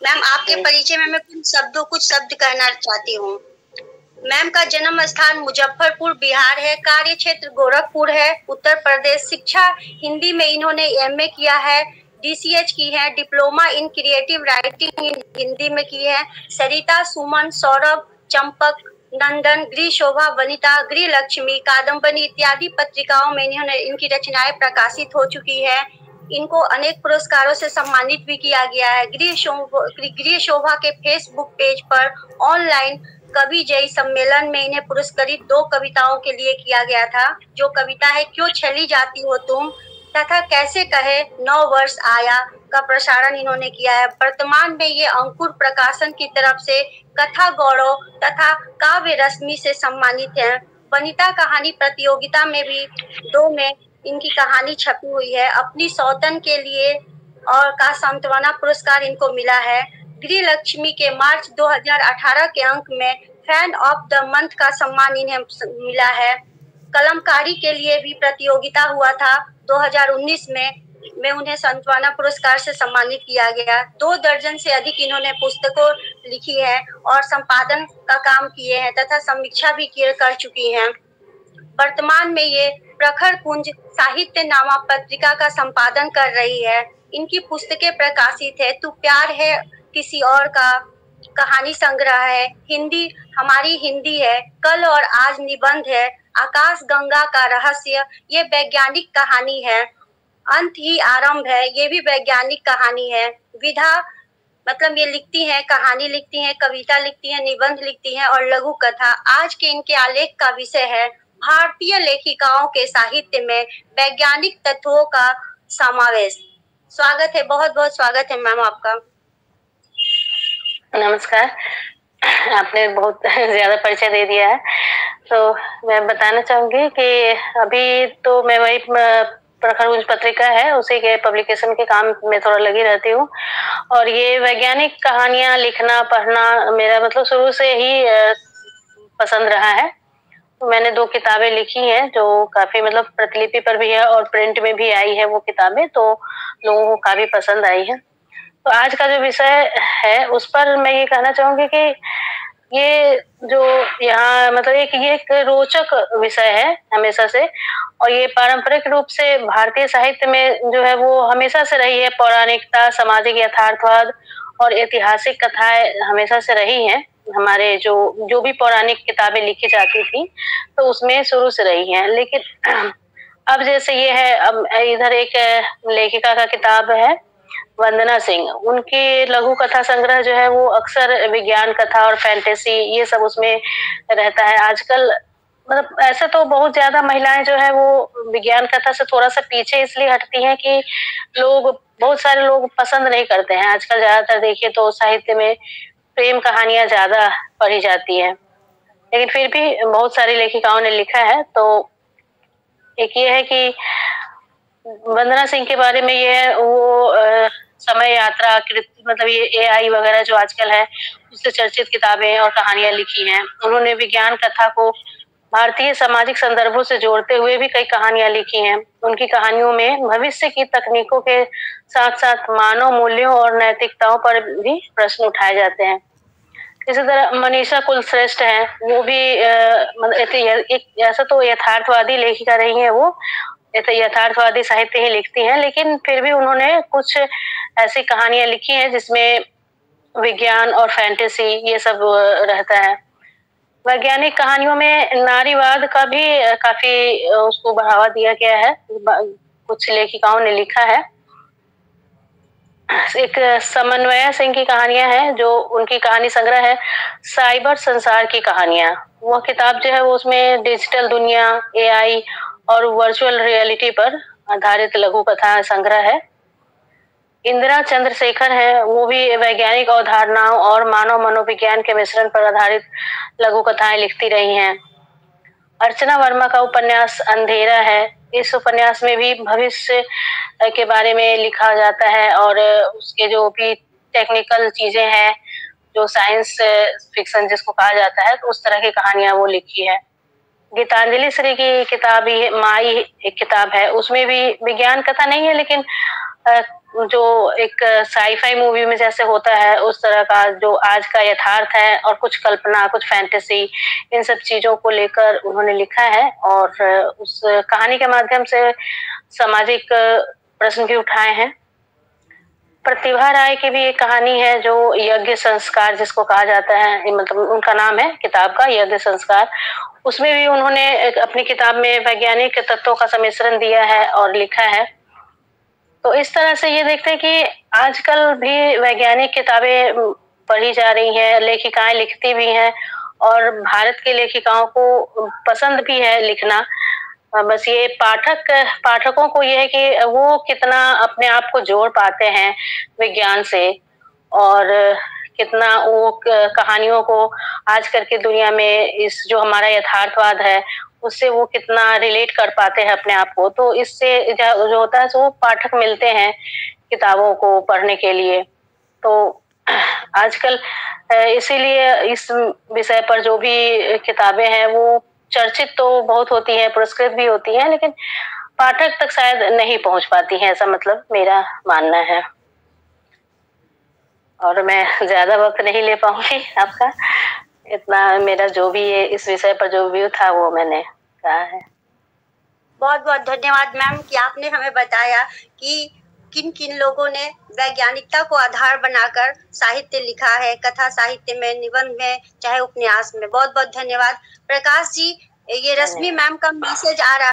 Ma'am आपके परिचय में मैं कुछ शब्द कहना चाहती हूँ। मैम का जन्म स्थान मुजफ्फरपुर बिहार है, कार्य क्षेत्र गोरखपुर है, उत्तर प्रदेश। शिक्षा हिंदी में इन्होंने एमए किया है, डीसीएच की है, diploma in creative writing Hindi में की है। सरिता, सुमन, सौरभ, चंपक, नंदन, गृह शोभा, वनिता, गृह लक्ष्मी, कादम्बनी इत्यादि पत्रिकाओं में इन्होंने इनकी रचनाएं प्रकाशित हो चुकी है। इनको अनेक पुरस्कारों से सम्मानित भी किया गया है। गृह शोभा के फेसबुक पेज पर ऑनलाइन कवि जयी सम्मेलन में इन्हें पुरस्कृत 2 कविताओं के लिए किया गया था। जो कविता है क्यों चली जाती हो तुम तथा कैसे कहे 9 वर्ष आया का प्रसारण इन्होंने किया है। वर्तमान में ये अंकुर प्रकाशन की तरफ से कथा गौरव तथा काव्य रश्मि से सम्मानित है। वनिता कहानी प्रतियोगिता में भी 2 में इनकी कहानी छपी हुई है। अपनी सौतन के लिए और का सांत्वना पुरस्कार इनको मिला है। गृह लक्ष्मी के मार्च 2018 के अंक में फैन ऑफ द मंथ का सम्मान इन्हें मिला है। कलमकारी के लिए भी प्रतियोगिता हुआ था 2019 में उन्हें सांत्वना पुरस्कार से सम्मानित किया गया। 2 दर्जन से अधिक इन्होंने पुस्तकों लिखी है और संपादन का काम किए हैं तथा समीक्षा भी कर चुकी हैं। वर्तमान में ये प्रखर कुंज साहित्य नामा पत्रिका का संपादन कर रही है। इनकी पुस्तकें प्रकाशित है तू प्यार है किसी और का, कहानी संग्रह है, हिंदी हमारी हिंदी है, कल और आज निबंध है, आकाश गंगा का रहस्य ये वैज्ञानिक कहानी है, अंत ही आरंभ है ये भी वैज्ञानिक कहानी है। विधा मतलब ये लिखती हैं, कहानी लिखती हैं, कविता लिखती हैं, निबंध लिखती हैं और लघु कथा। आज के इनके आलेख का विषय है भारतीय लेखिकाओं के साहित्य में वैज्ञानिक तत्वों का समावेश। स्वागत है, बहुत बहुत स्वागत है मैम आपका। नमस्कार। आपने बहुत ज्यादा परिचय दे दिया है, तो मैं बताना चाहूंगी कि अभी तो मैं वही प्रखर कुंज पत्रिका है उसी के पब्लिकेशन के काम में थोड़ा लगी रहती हूँ। और ये वैज्ञानिक कहानियां लिखना पढ़ना मेरा मतलब शुरू से ही पसंद रहा है। तो मैंने 2 किताबें लिखी हैं जो काफी मतलब प्रतिलिपि पर भी है और प्रिंट में भी आई है वो किताबें, तो लोगों को काफी पसंद आई है। तो आज का जो विषय है उस पर मैं ये कहना चाहूंगी कि ये जो यहाँ मतलब एक रोचक विषय है हमेशा से, और ये पारंपरिक रूप से भारतीय साहित्य में जो है वो हमेशा से रही है। पौराणिकता, सामाजिक यथार्थवाद और ऐतिहासिक कथाएं हमेशा से रही हैं। हमारे जो भी पौराणिक किताबें लिखी जाती थी तो उसमें शुरू से रही हैं। लेकिन अब जैसे ये है, अब इधर एक लेखिका का किताब है वंदना सिंह, उनकी लघु कथा संग्रह जो है वो अक्सर विज्ञान कथा और फैंटेसी ये सब उसमें रहता है। आजकल मतलब ऐसे तो बहुत ज्यादा महिलाएं जो है वो विज्ञान कथा से थोड़ा सा पीछे इसलिए हटती हैं कि बहुत सारे लोग पसंद नहीं करते हैं। आजकल ज्यादातर देखिए तो साहित्य में प्रेम कहानियां ज्यादा पढ़ी जाती हैं, लेकिन फिर भी बहुत सारी लेखिकाओं ने लिखा है। तो एक ये है कि वंदना सिंह के बारे में ये है वो समय यात्रा मतलब ये एआई वगैरह जो आजकल है उससे चर्चित किताबें और कहानियां लिखी हैं। उन्होंने विज्ञान कथा को भारतीय सामाजिक संदर्भों से जोड़ते हुए भी कई कहानियां लिखी हैं। उनकी कहानियों में भविष्य की तकनीकों के साथ साथ मानव मूल्यों और नैतिकताओं पर भी प्रश्न उठाए जाते हैं। इसी तरह मनीषा कुलश्रेष्ठ है, वो भी एक ऐसा तो यथार्थवादी लेखिका रही है, वो यथार्थवादी साहित्य ही लिखती हैं, लेकिन फिर भी उन्होंने कुछ ऐसी कहानियां लिखी हैं जिसमें विज्ञान और फैंटेसी ये सब रहता है। वैज्ञानिक कहानियों में नारीवाद का भी काफी उसको बढ़ावा दिया गया है, कुछ लेखिकाओं ने लिखा है। एक समन्वया सिंह की कहानियां हैं जो उनकी कहानी संग्रह है साइबर संसार की कहानियां। वह किताब जो है वो उसमें डिजिटल दुनिया, एआई और वर्चुअल रियलिटी पर आधारित लघु कथा संग्रह है। इंदिरा चंद्रशेखर है, वो भी वैज्ञानिक अवधारणाओं और मानव मनोविज्ञान के मिश्रण पर आधारित लघु कथाएं लिखती रही हैं। अर्चना वर्मा का उपन्यास अंधेरा है, इस उपन्यास में भी भविष्य के बारे में लिखा जाता है और उसके जो भी टेक्निकल चीजें हैं, जो साइंस फिक्शन जिसको कहा जाता है, तो उस तरह की कहानियां वो लिखी है। गीतांजलि श्री की किताब माई एक किताब है, उसमें भी विज्ञान कथा नहीं है लेकिन जो एक साईफाई मूवी में जैसे होता है उस तरह का जो आज का यथार्थ है और कुछ कल्पना, कुछ फैंटेसी, इन सब चीजों को लेकर उन्होंने लिखा है और उस कहानी के माध्यम से सामाजिक प्रश्न भी उठाए हैं। प्रतिभा राय की भी एक कहानी है जो यज्ञ संस्कार जिसको कहा जाता है, मतलब उनका नाम है किताब का यज्ञ संस्कार। उसमें भी उन्होंने अपनी किताब में वैज्ञानिक तत्वों का सम्मिश्रण दिया है और लिखा है। तो इस तरह से ये देखते हैं कि आजकल भी वैज्ञानिक किताबें पढ़ी जा रही हैं, लेखिकाएं लिखती भी हैं और भारत के लेखिकाओं को पसंद भी है लिखना। बस ये पाठकों को ये है कि वो कितना अपने आप को जोड़ पाते हैं विज्ञान से और कितना वो कहानियों को आजकल की दुनिया में इस जो हमारा यथार्थवाद है उससे वो कितना रिलेट कर पाते हैं अपने आप को। तो इससे जो होता है वो पाठक मिलते हैं किताबों को पढ़ने के लिए। तो आजकल इसीलिए इस विषय पर जो भी किताबें हैं वो चर्चित तो बहुत होती हैं, पुरस्कृत भी होती हैं, लेकिन पाठक तक शायद नहीं पहुंच पाती हैं, ऐसा मतलब मेरा मानना है। और मैं ज्यादा वक्त नहीं ले पाऊंगी आपका, इतना मेरा जो भी है इस विषय पर जो व्यू था वो मैंने कहा है। बहुत बहुत धन्यवाद मैम कि आपने हमें बताया कि किन किन लोगों ने वैज्ञानिकता को आधार बनाकर साहित्य लिखा है, कथा साहित्य में, निबंध में, चाहे उपन्यास में। बहुत बहुत धन्यवाद प्रकाश जी। ये रश्मि मैम का मैसेज आ रहा